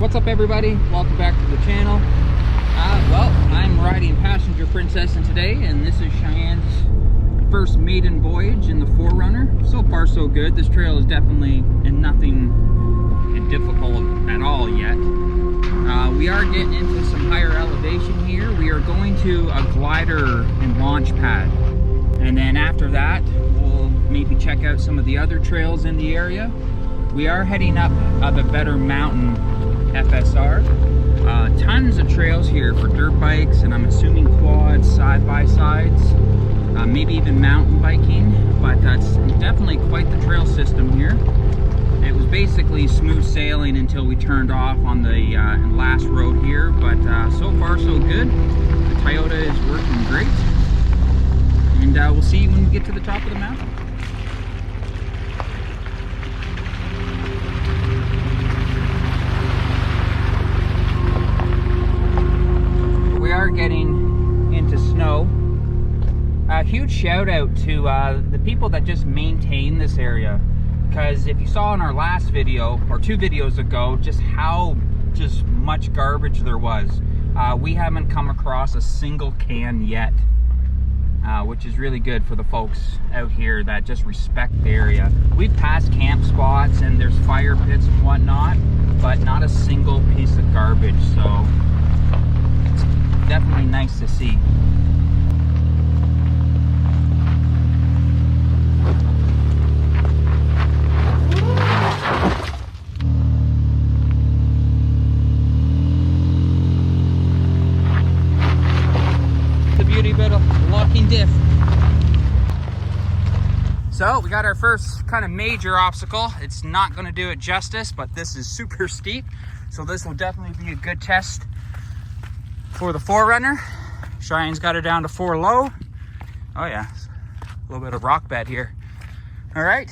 What's up, everybody? Welcome back to the channel. Well, I'm riding Passenger Princess today, and this is Cheyenne's first maiden voyage in the 4Runner. So far, so good. This trail is definitely nothing difficult at all yet. We are getting into some higher elevation here. We are going to a glider and launch pad, and then after that, we'll maybe check out some of the other trails in the area. We are heading up the Better Mountain FSR. Tons of trails here for dirt bikes, and I'm assuming quads, side-by-sides, maybe even mountain biking, but that's definitely quite the trail system here. It was basically smooth sailing until we turned off on the last road here, but so far so good. The Toyota is working great, and we'll see you when we get to the top of the mountain. We are getting into snow. A huge shout out to the people that just maintain this area, because if you saw in our last video or 2 videos ago just how much garbage there was, we haven't come across a single can yet, which is really good for the folks out here that just respect the area. We've passed camp spots and there's fire pits and whatnot, but not a single piece of garbage, so definitely nice to see. The beauty bit of locking diff. So we got our first kind of major obstacle. It's not going to do it justice, but this is super steep, so this will definitely be a good test for the 4Runner. Cheyenne's got her down to 4 low. Oh yeah, a little bit of rock bed here. All right.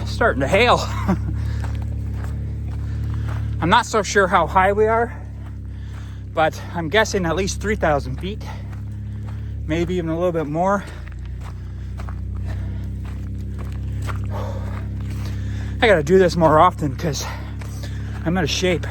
Starting to hail. I'm not so sure how high we are, but I'm guessing at least 3,000 feet, maybe even a little bit more. I gotta do this more often because I'm out of shape.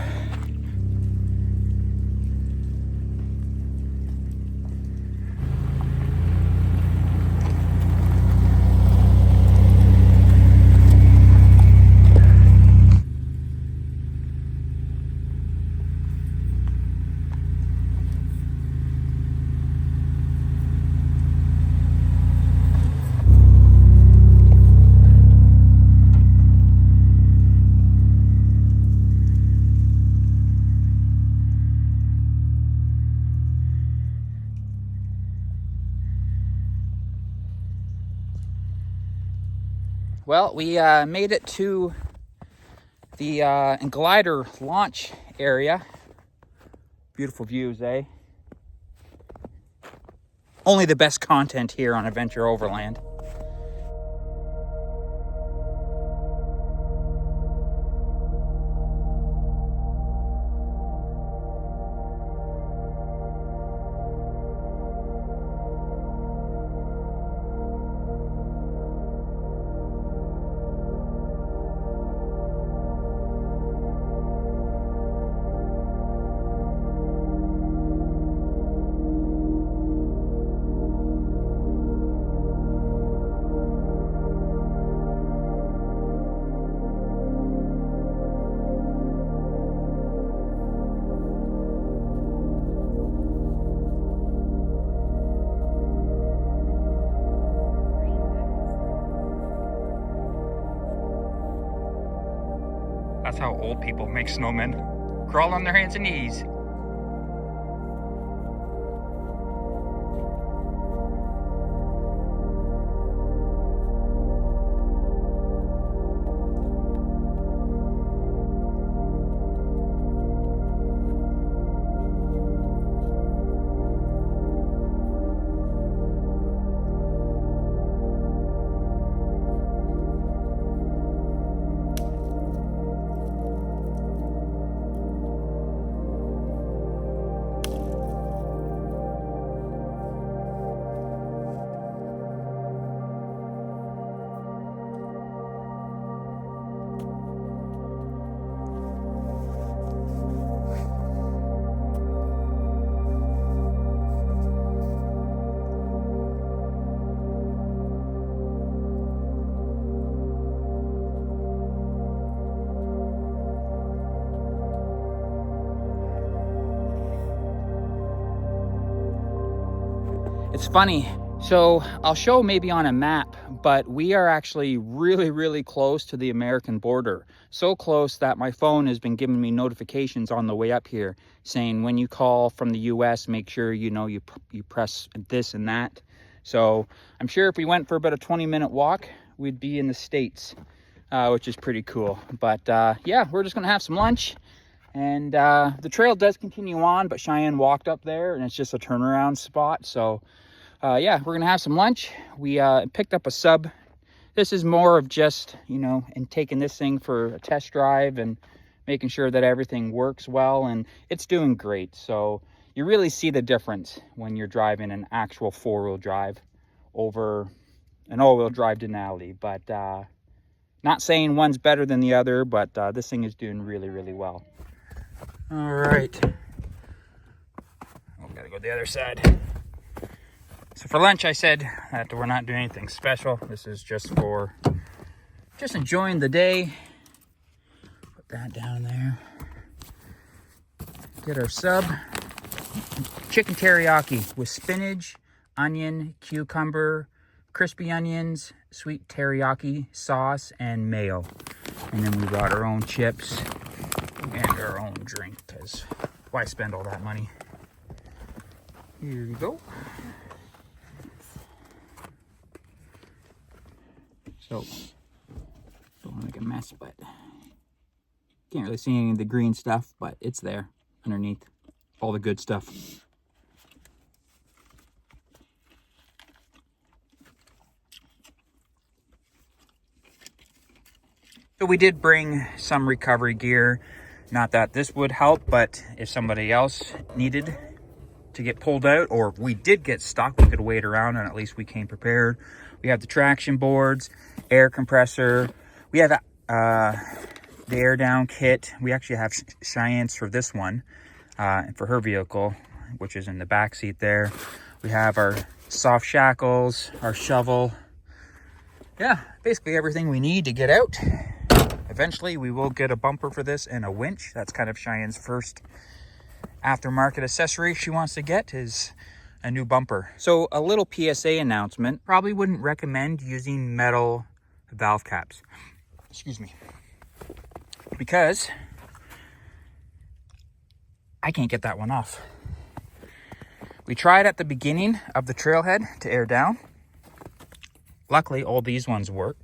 Well, we made it to the glider launch area. Beautiful views, eh? Only the best content here on Adventure Overland. That's how old people make snowmen. Crawl on their hands and knees. It's funny, so I'll show maybe on a map, but we are actually really close to the American border. So close that my phone has been giving me notifications on the way up here saying when you call from the US, make sure you know you press this and that. So I'm sure if we went for about a 20-minute walk, we'd be in the States, which is pretty cool. But yeah, we're just gonna have some lunch. And the trail does continue on, but Cheyenne walked up there and it's just a turnaround spot. So yeah, we're gonna have some lunch. We picked up a sub. This is more of just, you know, and taking this thing for a test drive and making sure that everything works well, and it's doing great. So you really see the difference when you're driving an actual four-wheel drive over an all-wheel drive Denali. But not saying one's better than the other, but this thing is doing really well. All right, oh, gotta go the other side. So for lunch, I said that we're not doing anything special. This is just enjoying the day. Put that down there. Get our sub. Chicken teriyaki with spinach, onion, cucumber, crispy onions, sweet teriyaki sauce, and mayo. And then we brought our own chips and our own drink, because why spend all that money? Here you go. So, don't want to make a mess, but can't really see any of the green stuff, but it's there underneath all the good stuff. So we did bring some recovery gear. Not that this would help, but if somebody else needed to get pulled out, or we did get stuck, we could wait around and at least we came prepared. We have the traction boards, air compressor. We have the air down kit. We actually have Cheyenne's for this one, for her vehicle, which is in the back seat there. We have our soft shackles, our shovel. Yeah, basically everything we need to get out. Eventually we will get a bumper for this and a winch. That's kind of Cheyenne's first aftermarket accessory she wants to get, is a new bumper. So a little PSA announcement, probably wouldn't recommend using metal valve caps. Excuse me. Because I can't get that one off. We tried at the beginning of the trailhead to air down. Luckily, all these ones work.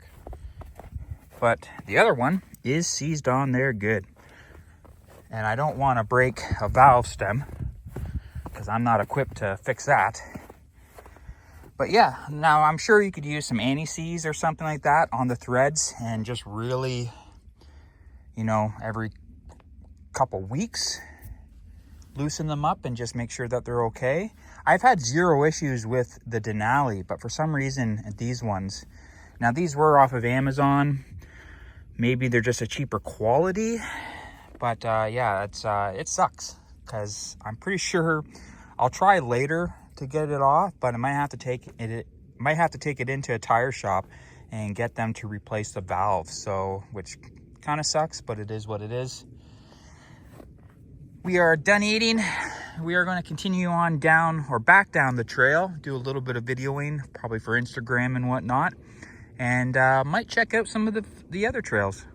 But the other one is seized on there good. And I don't want to break a valve stem, because I'm not equipped to fix that. But yeah, now I'm sure you could use some anti-seize or something like that on the threads and just really, you know, every couple weeks loosen them up and just make sure that they're okay. I've had zero issues with the Denali, but for some reason these ones, now these were off of Amazon. Maybe they're just a cheaper quality, but yeah, it sucks, because I'm pretty sure I'll try later to get it off, but I might have to take it into a tire shop and get them to replace the valve. So, which kind of sucks, but it is what it is. We are done eating. We are going to continue on down, or back down the trail, do a little bit of videoing, probably for Instagram and whatnot, and might check out some of the other trails.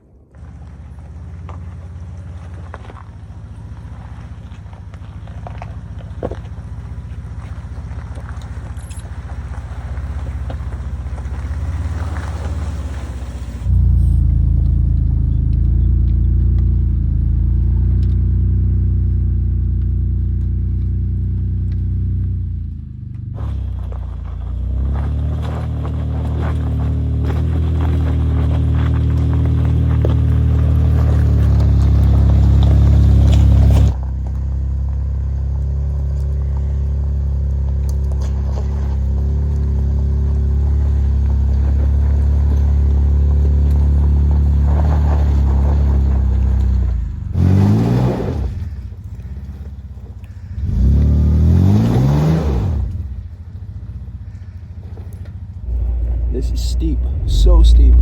steep, so steep.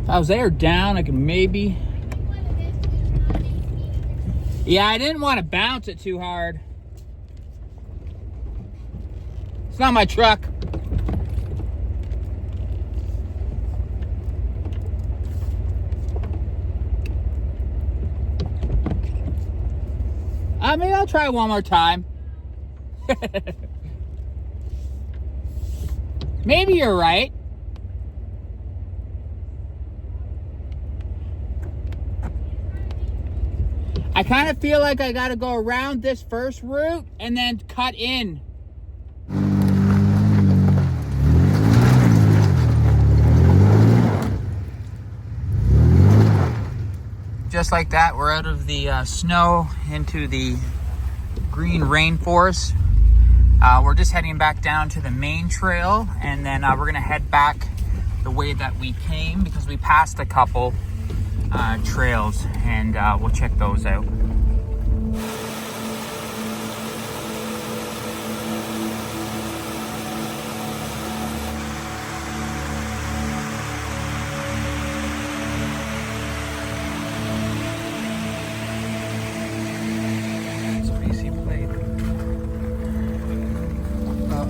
If I was there down, I could maybe... Yeah, I didn't want to bounce it too hard. It's not my truck. Maybe I'll try one more time. Maybe you're right. I kind of feel like I got to go around this first route and then cut in. Just like that, we're out of the snow into the green rainforest. We're just heading back down to the main trail, and then we're gonna head back the way that we came because we passed a couple trails, and we'll check those out.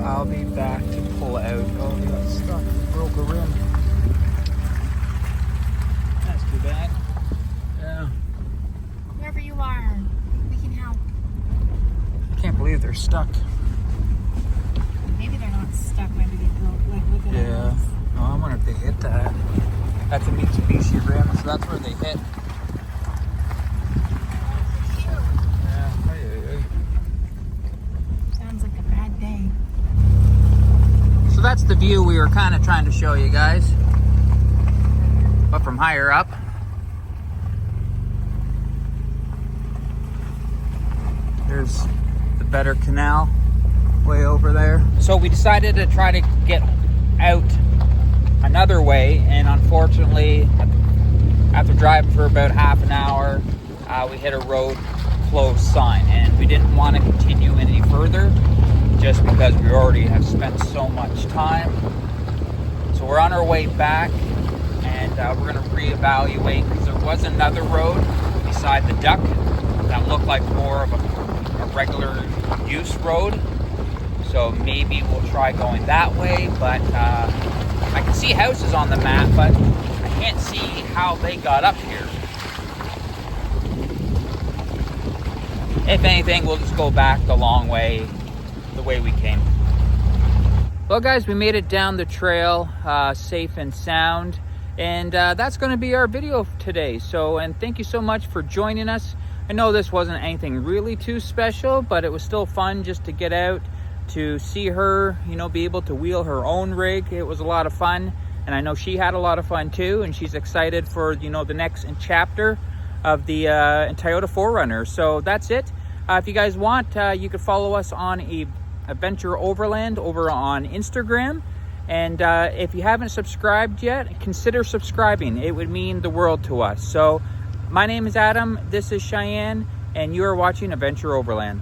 I'll be back to pull out. Oh, we got stuck. Broke a rim. That's too bad. Yeah. Wherever you are, we can help. I can't believe they're stuck. Maybe they're not stuck. Maybe they broke. Like, look at Yeah. us. Oh, I wonder if they hit that. That's a Mitsubishi rim, so that's where they hit. Sounds like a bad day. So that's the view we were kind of trying to show you guys, but from higher up. There's the better canal way over there. So we decided to try to get out another way, and unfortunately, after driving for about half an hour, we hit a road closed sign, and we didn't want to continue any further just because we already have spent so much time. So we're on our way back, and we're going to reevaluate because there was another road beside the duck that looked like more of a regular use road. So maybe we'll try going that way, but I can see houses on the map, but I can't see how they got up here. If anything, we'll just go back the long way, the way we came. Well guys, we made it down the trail safe and sound, and that's going to be our video today. So, and thank you so much for joining us. I know this wasn't anything really too special, but it was still fun just to get out, to see her, you know, be able to wheel her own rig. It was a lot of fun, and I know she had a lot of fun too, and she's excited for, you know, the next chapter of the Toyota 4Runner. So that's it. If you guys want, you could follow us on Adventure Overland over on Instagram, and if you haven't subscribed yet, consider subscribing. It would mean the world to us. So my name is Adam, this is Cheyenne, and you are watching Adventure Overland.